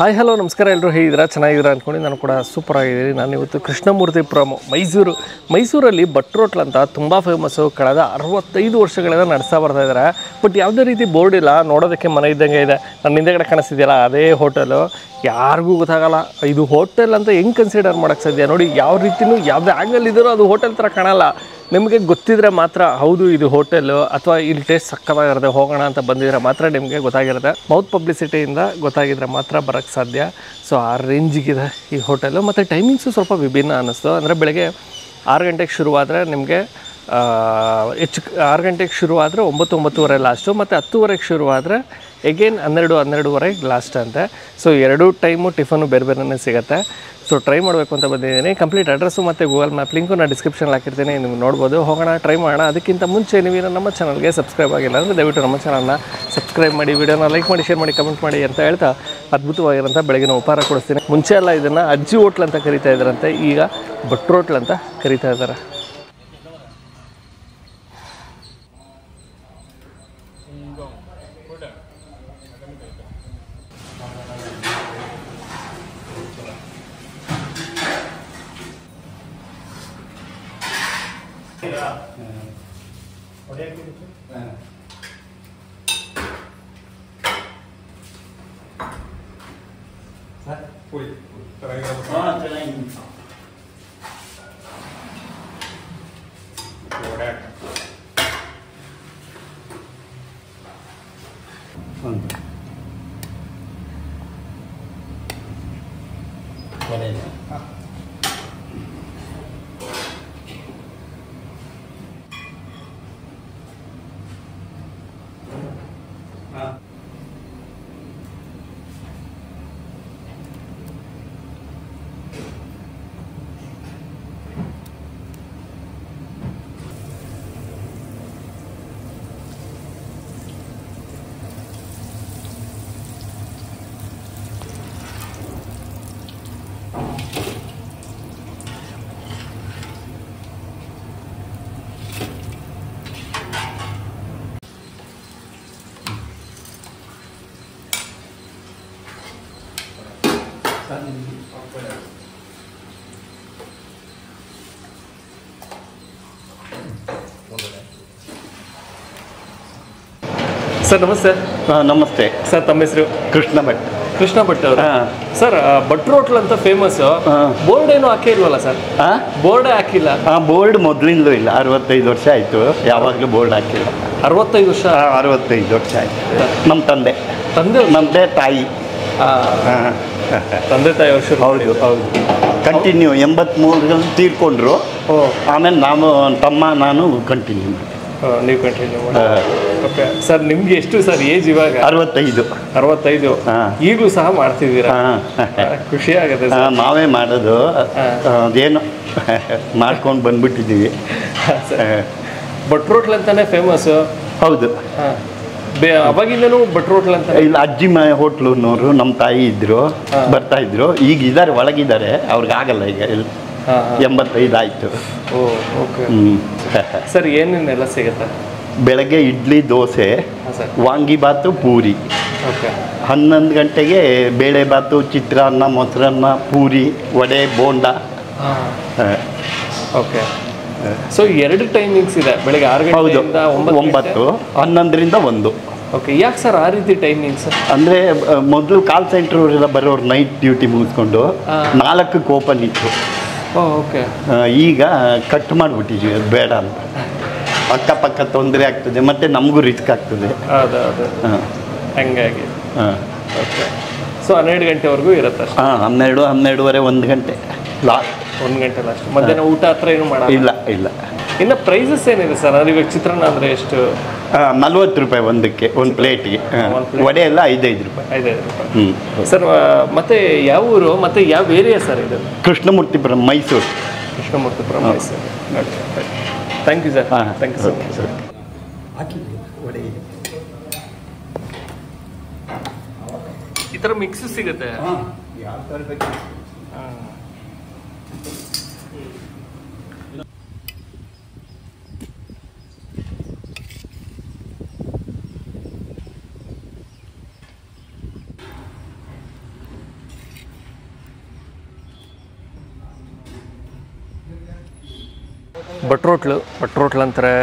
Hi hello ನಮಸ್ಕಾರ, ಎಲ್ಲರೂ ಹೇಗಿದ್ದೀರಾ? ಚೆನ್ನಾಗಿದ್ದೀರಾ ಅಂದ್ಕೊಂಡು ನಾನು ಕೂಡ ಸೂಪರ್ ಆಗಿದ್ದೀನಿ. ನಾನು ಇವತ್ತು ಕೃಷ್ಣಮೂರ್ತಿಪುರಂ ಮೈಸೂರಲ್ಲಿ ಭಟ್ರು ಹೋಟ್ಲ್ ಅಂತ ತುಂಬ ಫೇಮಸ್ಸು. ಕಳೆದ 65 ವರ್ಷಗಳಿಂದ ನಡೆಸ್ತಾ ಬರ್ತಾ ಇದ್ದಾರೆ. ಬಟ್ ಯಾವುದೇ ರೀತಿ ಬೋರ್ಡ್ ಇಲ್ಲ, ನೋಡೋದಕ್ಕೆ ಮನೆ ಇದ್ದಂಗೆ ಇದೆ. ನನ್ನ ಹಿಂದೆಗಡೆ ಕಾಣಿಸ್ತಿದೆಯಲ್ಲ ಅದೇ ಹೋಟೆಲು. ಯಾರಿಗೂ ಗೊತ್ತಾಗಲ್ಲ ಇದು ಹೋಟೆಲ್ ಅಂತ ಹೆಂಗೆ ಕನ್ಸಿಡರ್ ಮಾಡೋಕ್ಕೆ ಸಾಧ್ಯ. ನೋಡಿ, ಯಾವ ರೀತಿಯೂ ಯಾವುದೇ ಆ್ಯಂಗಲ್ ಇದ್ದರೂ ಅದು ಹೋಟೆಲ್ ಥರ ಕಾಣಲ್ಲ. ನಿಮಗೆ ಗೊತ್ತಿದ್ರೆ ಮಾತ್ರ ಹೌದು ಇದು ಹೋಟೆಲು ಅಥವಾ ಇಲ್ಲಿ ಟೇಸ್ಟ್ ಸಕ್ಕತ್ತಾಗಿರುತ್ತೆ ಹೋಗೋಣ ಅಂತ ಬಂದಿದ್ರೆ ಮಾತ್ರ ನಿಮಗೆ ಗೊತ್ತಾಗಿರುತ್ತೆ. ಮೌತ್ ಪಬ್ಲಿಸಿಟಿಯಿಂದ ಗೊತ್ತಾಗಿದ್ರೆ ಮಾತ್ರ ಬರೋಕ್ಕೆ ಸಾಧ್ಯ. ಸೊ ಆ ರೇಂಜಿಗಿದೆ ಈ ಹೋಟೆಲು. ಮತ್ತು ಟೈಮಿಂಗ್ಸು ಸ್ವಲ್ಪ ವಿಭಿನ್ನ ಅನ್ನಿಸ್ತು. ಅಂದರೆ ಬೆಳಗ್ಗೆ 6 ಗಂಟೆಗೆ ಶುರುವಾದರೆ ನಿಮಗೆ 6 ಗಂಟೆಗೆ ಶುರುವಾದರೆ 9-9:30 ಲಾಸ್ಟು, ಮತ್ತು 10:00 ಶುರುವಾದರೆ ಎಗೇನ್ 12-12:30 ಲಾಸ್ಟ್ ಅಂತೆ. ಸೊ ಎರಡೂ ಟೈಮು ಟಿಫನು ಬೇರೆ ಬೇರೆನೇ ಸಿಗುತ್ತೆ. ಸೊ ಟ್ರೈ ಮಾಡಬೇಕು ಅಂತ ಬಂದಿದ್ದೀನಿ. ಕಂಪ್ಲೀಟ್ ಅಡ್ರೆಸ್ಸು ಮತ್ತು ಗೂಗಲ್ ಮ್ಯಾಪ್ ಲಿಂಕು ನಾನು ಡಿಸ್ಕ್ರಿಪ್ಷನಲ್ಲಿ ಹಾಕಿರ್ತೀನಿ, ನೀವು ನೋಡ್ಬೋದು. ಹೋಗೋಣ, ಟ್ರೈ ಮಾಡೋಣ. ಅದಕ್ಕಿಂತ ಮುಂಚೆ ನೀವು ನಮ್ಮ ಚಾನಲ್ಗೆ ಸಬ್ಸ್ಕ್ರೈಬ್ ಆಗಿಲ್ಲ ಅಂದರೆ ದಯವಿಟ್ಟು ನಮ್ಮ ಚಾನಲ್ನ ಸಬ್ಸ್ಕ್ರೈಬ್ ಮಾಡಿ, ವಿಡಿಯೋನ ಲೈಕ್ ಮಾಡಿ, ಶೇರ್ ಮಾಡಿ, ಕಮೆಂಟ್ ಮಾಡಿ ಅಂತ ಹೇಳ್ತಾ ಅದ್ಭುತವಾಗಿರೋಂಥ ಬೆಳಗಿನ ಉಪಹಾರ ಕೊಡಿಸ್ತೀನಿ. ಮುಂಚೆ ಎಲ್ಲ ಇದನ್ನು ಅಜ್ಜಿ ಹೋಟ್ಲ್ ಅಂತ ಕರಿತಾ ಇದ್ದಾರಂತೆ, ಈಗ ಭಟ್ರು ಹೋಟ್ಲ್ ಅಂತ ಕರಿತಾ ಇದ್ದಾರೆ. ಸರ್ ನಮಸ್ತೆ. ನಮಸ್ತೆ ಸರ್, ತಮ್ಮ ಹೆಸರು? ಕೃಷ್ಣ ಭಟ್ ಅವರು. ಸರ್, ಭಟ್ರು ಹೋಟ್ಲ್ ಅಂತ ಫೇಮಸ್ಸು. ಬೋರ್ಡ್ ಏನು ಹಾಕಿಲ್ವಲ್ಲ ಸರ್? ಬೋರ್ಡೇ ಹಾಕಿಲ್ಲ. ಬೋರ್ಡ್ ಮೊದಲಿಂದಲೂ ಇಲ್ಲ. 65 ವರ್ಷ ಆಯಿತು, ಯಾವಾಗಲೂ ಬೋರ್ಡ್ ಹಾಕಿಲ್ಲ. 65 ವರ್ಷ? 65 ವರ್ಷ ಆಯಿತು. ನಮ್ಮ ತಂದೆ ತಾಯಿ ತಂದೆ ತಾಯಿ ವರ್ಷ. ಹೌದು ಕಂಟಿನ್ಯೂ. 83ರಲ್ಲಿ ತೀರ್ಕೊಂಡ್ರು. ಆಮೇಲೆ ನಾನು ಕಂಟಿನ್ಯೂ ಮಾಡಿ. ನೀವು ಕಂಟಿನ್ಯೂ ಮಾಡಿ. ಓಕೆ ಸರ್, ನಿಮ್ಗೆ ಎಷ್ಟು ಸರ್ ಏಜ್ ಇವಾಗ? 65. ಈಗಲೂ ಸಹ ಮಾಡ್ತಿದ್ದೀರಾ? ಖುಷಿ ಆಗುತ್ತೆ. ನಾವೇ ಮಾಡೋದು, ಅದೇನು ಮಾಡ್ಕೊಂಡು ಬಂದ್ಬಿಟ್ಟಿದ್ದೀವಿ. ಭಟ್ರು ಹೋಟ್ಲ್ ಅಂತಾನೆ ಫೇಮಸ್ಸು. ಹೌದು. ಅವಾಗಿಂದನೂ ಭಟ್ರು ಹೋಟ್ಲ್ ಅಂತ ಇಲ್ಲ, ಅಜ್ಜಿ ಹೋಟ್ಲುನವರು ನಮ್ಮ ತಾಯಿ ಇದ್ರು, ಬರ್ತಾ ಇದ್ರು. ಈಗ ಇದ್ದಾರೆ, ಒಳಗಿದ್ದಾರೆ. ಅವ್ರಿಗಾಗಲ್ಲ ಈಗ. 85 ಆಯಿತು. ಓಕೆ ಸರ್, ಏನೇನೆಲ್ಲ ಸಿಗುತ್ತೆ? ಬೆಳಗ್ಗೆ ಇಡ್ಲಿ, ದೋಸೆ, ವಾಂಗಿಬಾತು, ಪೂರಿ. 11 ಗಂಟೆಗೆ ಬೇಳೆಬಾತು, ಚಿತ್ರಾನ್ನ, ಮೊಸರನ್ನ, puri, vada, bonda. Okay. So 2 timings ಇದೆ, ಬೆಳಗ್ಗೆ 6 ಗಂಟೆಯಿಂದ 9, 11ರಿಂದ 1. ಓಕೆ, ಯಾಕೆ ಸರ್ ಆ ರೀತಿ ಟೈಮಿಂಗ್ಸ್? ಅಂದರೆ ಮೊದಲು ಕಾಲ್ ಸೆಂಟ್ರವರೆಲ್ಲ ಬರೋರು ನೈಟ್ ಡ್ಯೂಟಿ ಮುಗಿಸ್ಕೊಂಡು 4ಕ್ಕೆ ಓಪನ್ ಇತ್ತು. ಓಕೆ. ಈಗ ಕಟ್ ಮಾಡಿಬಿಟ್ಟಿದ್ವಿ, ಅದು ಬೇಡ ಅಂತ. ಅಕ್ಕಪಕ್ಕ ತೊಂದರೆ ಆಗ್ತದೆ, ಮತ್ತು ನಮಗೂ ರಿಸ್ಕ್ ಆಗ್ತದೆ. ಹಂಗಾಗಿ ಓಕೆ. ಸೊ 12 ಗಂಟೆವರೆಗೂ ಇರುತ್ತೆ? 12-12:30, 1 ಗಂಟೆ ಲಾಸ್ಟ್. 1 ಗಂಟೆ ಲಾಸ್ಟ್. ಮಧ್ಯಾಹ್ನ ಊಟ ಹತ್ರ ಏನು ಮಾಡಲ್ಲ? ಇಲ್ಲ. ಇನ್ನು ಪ್ರೈಸಸ್ ಏನಿದೆ ಸರ್? ಅಂದ್ರೆ ಇವಾಗ ಚಿತ್ರಾನ್ನ ಅಂದರೆ ಎಷ್ಟು? 40 ರೂಪಾಯಿ ಒಂದಕ್ಕೆ, ಒಂದು ಪ್ಲೇಟ್ಗೆ. ವಡೆ ಎಲ್ಲ 5 ರೂಪಾಯಿ. 5 ರೂಪಾಯಿ. ಸರ್, ಮತ್ತೆ ಯಾವ ಊರು, ಮತ್ತೆ ಯಾವ ಏರಿಯಾ ಸರ್ ಇದು? Krishnamurthypuram, Mysuru. Krishnamurthypuram, Mysuru. Thank you sir. Thank you so much sir. ಈ ಥರ ಮಿಕ್ಸ್ ಸಿಗುತ್ತೆ? ಯಾವ ಥರ ಬೇಕು. ಭಟ್ರು ಅಂತಾರೆ.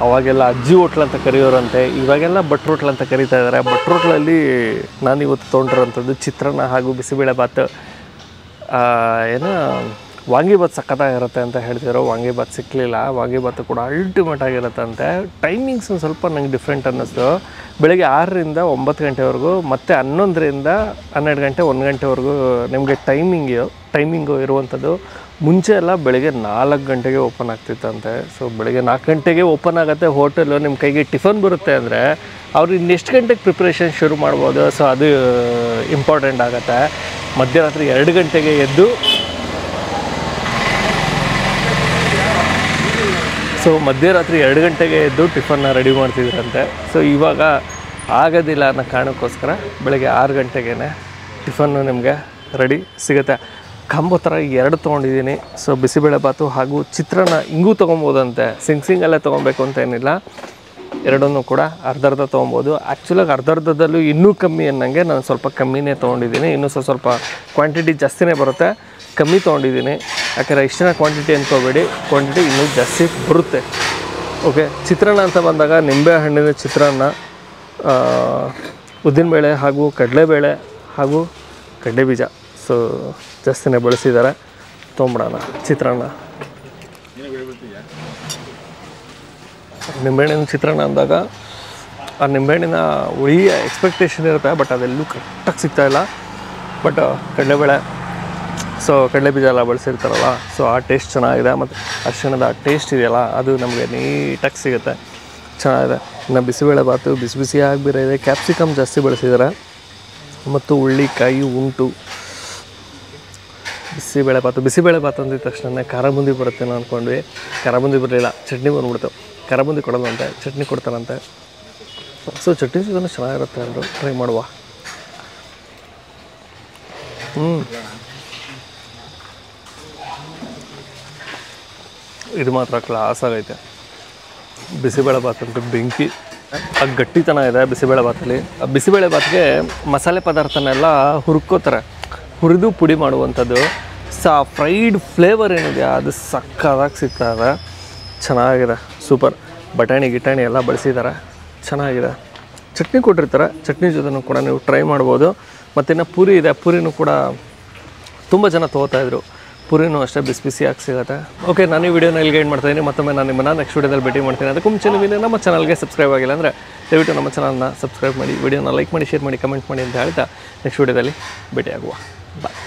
ಅವಾಗೆಲ್ಲ ಅಜ್ಜಿ ಹೋಟ್ಲ್ ಅಂತ ಕರೆಯೋರಂತೆ, ಇವಾಗೆಲ್ಲ ಭಟ್ರು ಹೋಟ್ಲ್ ಅಂತ ಕರೀತಾ ಇದ್ದಾರೆ. ಭಟ್ರು ಹೋಟ್ಲಲ್ಲಿ ನಾನು ಇವತ್ತು ತೊಗೊಂಡಿರೋಂಥದ್ದು ಚಿತ್ರಾನ್ನ ಹಾಗೂ ಬಿಸಿಬೇಳೆ ಬಾತ್. ಏನೋ ವಾಂಗಿಬಾತ್ ಸಖತ್ತಾಗಿರುತ್ತೆ ಅಂತ ಹೇಳ್ತಿದ್ರು. ವಾಂಗಿಬಾತ್ ಸಿಕ್ಕಲಿಲ್ಲ. ವಾಂಗಿಬಾತ್ ಕೂಡ ಅಲ್ಟಿಮೇಟ್ ಆಗಿರುತ್ತೆ ಅಂತೆ. ಟೈಮಿಂಗ್ಸ್ ಒಂದು ಸ್ವಲ್ಪ ನಂಗೆ ಡಿಫ್ರೆಂಟ್ ಅನ್ನಿಸ್ತು. ಬೆಳಗ್ಗೆ 6ರಿಂದ 9 ಗಂಟೆವರೆಗೂ, ಮತ್ತು 11ರಿಂದ 12 ಗಂಟೆ 1 ಗಂಟೆವರೆಗೂ ನಿಮಗೆ ಟೈಮಿಂಗು ಇರುವಂಥದ್ದು. ಮುಂಚೆ ಎಲ್ಲ ಬೆಳಗ್ಗೆ 4 ಗಂಟೆಗೆ ಓಪನ್ ಆಗ್ತಿತ್ತಂತೆ. ಸೊ ಬೆಳಗ್ಗೆ 4 ಗಂಟೆಗೆ ಓಪನ್ ಆಗುತ್ತೆ ಹೋಟೆಲು. ನಿಮ್ಮ ಕೈಗೆ ಟಿಫನ್ ಬರುತ್ತೆ ಅಂದರೆ ಅವ್ರು ಇನ್ನೆಷ್ಟು ಗಂಟೆಗೆ ಪ್ರಿಪ್ರೇಷನ್ ಶುರು ಮಾಡ್ಬೋದು. ಸೊ ಅದು ಇಂಪಾರ್ಟೆಂಟ್ ಆಗುತ್ತೆ. ಮಧ್ಯರಾತ್ರಿ 2 ಗಂಟೆಗೆ ಎದ್ದು ಟಿಫನ್ನ ರೆಡಿ ಮಾಡ್ತಿದ್ರಂತೆ. ಸೊ ಇವಾಗ ಆಗೋದಿಲ್ಲ ಅನ್ನೋ ಕಾರಣಕ್ಕೋಸ್ಕರ ಬೆಳಗ್ಗೆ 6 ಗಂಟೆಗೆ ಟಿಫನ್ನು ನಿಮಗೆ ರೆಡಿ ಸಿಗುತ್ತೆ. ಕಾಂಬೋ ಥರ 2 ತೊಗೊಂಡಿದ್ದೀನಿ. ಸೊ ಬಿಸಿಬೇಳೆ ಬಾತು ಹಾಗೂ ಚಿತ್ರಾನ್ನ ಹಿಂಗೂ ತೊಗೊಬೋದಂತೆ. ಸಿಂಗಲ್ಲೇ ತೊಗೊಬೇಕು ಅಂತ ಏನಿಲ್ಲ. ಎರಡನ್ನೂ ಕೂಡ ಅರ್ಧ ತೊಗೊಬೋದು. ಆ್ಯಕ್ಚುಲಾಗಿ ಅರ್ಧದಲ್ಲೂ ಇನ್ನೂ ಕಮ್ಮಿ ಅನ್ನಂಗೆ ನಾನು ಸ್ವಲ್ಪ ಕಮ್ಮಿನೇ ತೊಗೊಂಡಿದ್ದೀನಿ. ಇನ್ನೂ ಸ್ವಲ್ಪ ಕ್ವಾಂಟಿಟಿ ಜಾಸ್ತಿನೇ ಬರುತ್ತೆ, ಕಮ್ಮಿ ತೊಗೊಂಡಿದ್ದೀನಿ. ಯಾಕೆಂದರೆ ಇಷ್ಟಿನ ಕ್ವಾಂಟಿಟಿ ಅಂದ್ಕೋಬೇಡಿ, ಕ್ವಾಂಟಿಟಿ ಇನ್ನೂ ಜಾಸ್ತಿ ಬರುತ್ತೆ. ಓಕೆ, ಚಿತ್ರಾನ್ನ ಅಂತ ಬಂದಾಗ ನಿಂಬೆ ಹಣ್ಣಿನ ಚಿತ್ರಾನ್ನ, ಉದ್ದಿನಬೇಳೆ ಹಾಗೂ ಕಡಲೆಬೇಳೆ ಹಾಗೂ ಕಡಲೆಬೀಜ ಸೊ ಜಾಸ್ತಿನೇ ಬಳಸಿದ್ದಾರೆ. ತೊಗೊಂಬಿಡೋಣ ಚಿತ್ರಾನ್ನ. ನಿಂಬೆಹಣ್ಣಿನ ಚಿತ್ರಾನ್ನ ಅಂದಾಗ ಆ ನಿಂಬೆಹಣ್ಣಿನ ಹುಳಿಯ ಎಕ್ಸ್ಪೆಕ್ಟೇಷನ್ ಇರುತ್ತೆ, ಬಟ್ ಅದೆಲ್ಲೂ ಕರೆಕ್ಟಾಗಿ ಸಿಗ್ತಾಯಿಲ್ಲ. ಬಟ್ ಕಡಲೆಬೇಳೆ, ಸೊ ಕಡಲೆಬೀಜ ಎಲ್ಲ ಬಳಸಿರ್ತಾರಲ್ಲ, ಸೊ ಆ ಟೇಸ್ಟ್ ಚೆನ್ನಾಗಿದೆ. ಮತ್ತು ಅರಿಶಿಣದ ಟೇಸ್ಟ್ ಇದೆಯಲ್ಲ, ಅದು ನಮಗೆ ನೀಟಾಗಿ ಸಿಗುತ್ತೆ, ಚೆನ್ನಾಗಿದೆ. ಇನ್ನು ಬಿಸಿಬೇಳೆ ಬಾತು ಬಿಸಿಯಾಗಿ ಬೇರೆ ಇದೆ. ಕ್ಯಾಪ್ಸಿಕಮ್ ಜಾಸ್ತಿ ಬಳಸಿದ್ದಾರೆ ಮತ್ತು ಹುಳ್ಳಿಕಾಯಿ ಉಂಟು. ಬಿಸಿಬೇಳೆ ಬಾತು ಅಂದಿದ ತಕ್ಷಣ ಖಾರ ಬೂಂದಿ ಬರುತ್ತೆ ನಾವು ಅಂದ್ಕೊಂಡ್ವಿ. ಖಾರ ಬೂಂದಿ ಬರಲಿಲ್ಲ, ಚಟ್ನಿ ಬಂದ್ಬಿಡ್ತು. ಖಾರ ಬೂಂದಿ ಕೊಡೋದಂತೆ, ಚಟ್ನಿ ಕೊಡ್ತಾರಂತೆ. ಸೊ ಚಟ್ನಿ ಜೊತೆ ಚೆನ್ನಾಗಿರುತ್ತೆ ಅಂದರು, ಟ್ರೈ ಮಾಡುವ. ಇದು ಮಾತ್ರ ಕ್ಲಾಸ್ ಆಗೈತೆ. ಬಿಸಿಬೇಳೆ ಬಾತ್ ಅಂತ ಬೆಂಕಿ, ಆ ಗಟ್ಟಿತನ ಇದೆ ಬಿಸಿಬೇಳೆ ಬಾತಲ್ಲಿ. ಆ ಬಿಸಿಬೇಳೆ ಬಾತ್ಗೆ ಮಸಾಲೆ ಪದಾರ್ಥನೆಲ್ಲ ಹುರ್ಕೋತಾರೆ, ಹುರಿದು ಪುಡಿ ಮಾಡುವಂಥದ್ದು. ಸೊ ಆ ಫ್ರೈಡ್ ಫ್ಲೇವರ್ ಏನಿದೆ ಅದು ಸಕ್ಕತ್ತಾಗಿ ಸಿಗ್ತದೆ, ಚೆನ್ನಾಗಿದೆ, ಸೂಪರ್. ಬಟಾಣಿ ಗಿಟಾಣಿ ಎಲ್ಲ ಬಳಸಿದ್ದಾರೆ, ಚೆನ್ನಾಗಿದೆ. ಚಟ್ನಿ ಕೊಟ್ಟಿರ್ತಾರೆ, ಚಟ್ನಿ ಜೊತೆನೂ ಕೂಡ ನೀವು ಟ್ರೈ ಮಾಡ್ಬೋದು. ಮತ್ತಿನ್ನು ಪೂರಿ ಇದೆ, ಪೂರಿನೂ ಕೂಡ ತುಂಬ ಜನ ತೊಗೋತಾಯಿದ್ರು. ಪೂರಿನೂ ಅಷ್ಟೇ ಬಿಸಿಯಾಗಿ ಸಿಗುತ್ತೆ. ಓಕೆ, ನಾನು ಈ ವಿಡಿಯೋನ ಇಲ್ಲಿಗೆ ಎಂಡ್ ಮಾಡ್ತಾಯಿದ್ದೀನಿ. ಮತ್ತೊಮ್ಮೆ ನಾನು ನಿಮ್ಮನ್ನು ನೆಕ್ಸ್ಟ್ ವಿಡಿಯೋದಲ್ಲಿ ಭೇಟಿ ಮಾಡ್ತೀನಿ. ಅದಕ್ಕೂ ಮುಂಚೆ ನೀವು ನಮ್ಮ ಚಾನಲ್ಗೆ ಸಬ್ಸ್ಕ್ರೈಬ್ ಆಗಿಲ್ಲ ಅಂದರೆ ದಯವಿಟ್ಟು ನಮ್ಮ ಚಾನಲ್ನ ಸಬ್ಸ್ಕ್ರೈಬ್ ಮಾಡಿ, ವಿಡಿಯೋನ ಲೈಕ್ ಮಾಡಿ, ಶೇರ್ ಮಾಡಿ, ಕಮೆಂಟ್ ಮಾಡಿ ಅಂತ ಹೇಳ್ತಾ ನೆಕ್ಸ್ಟ್ ವಿಡಿಯೋದಲ್ಲಿ ಭೇಟಿಯಾಗುವ. ಬಾಯ್.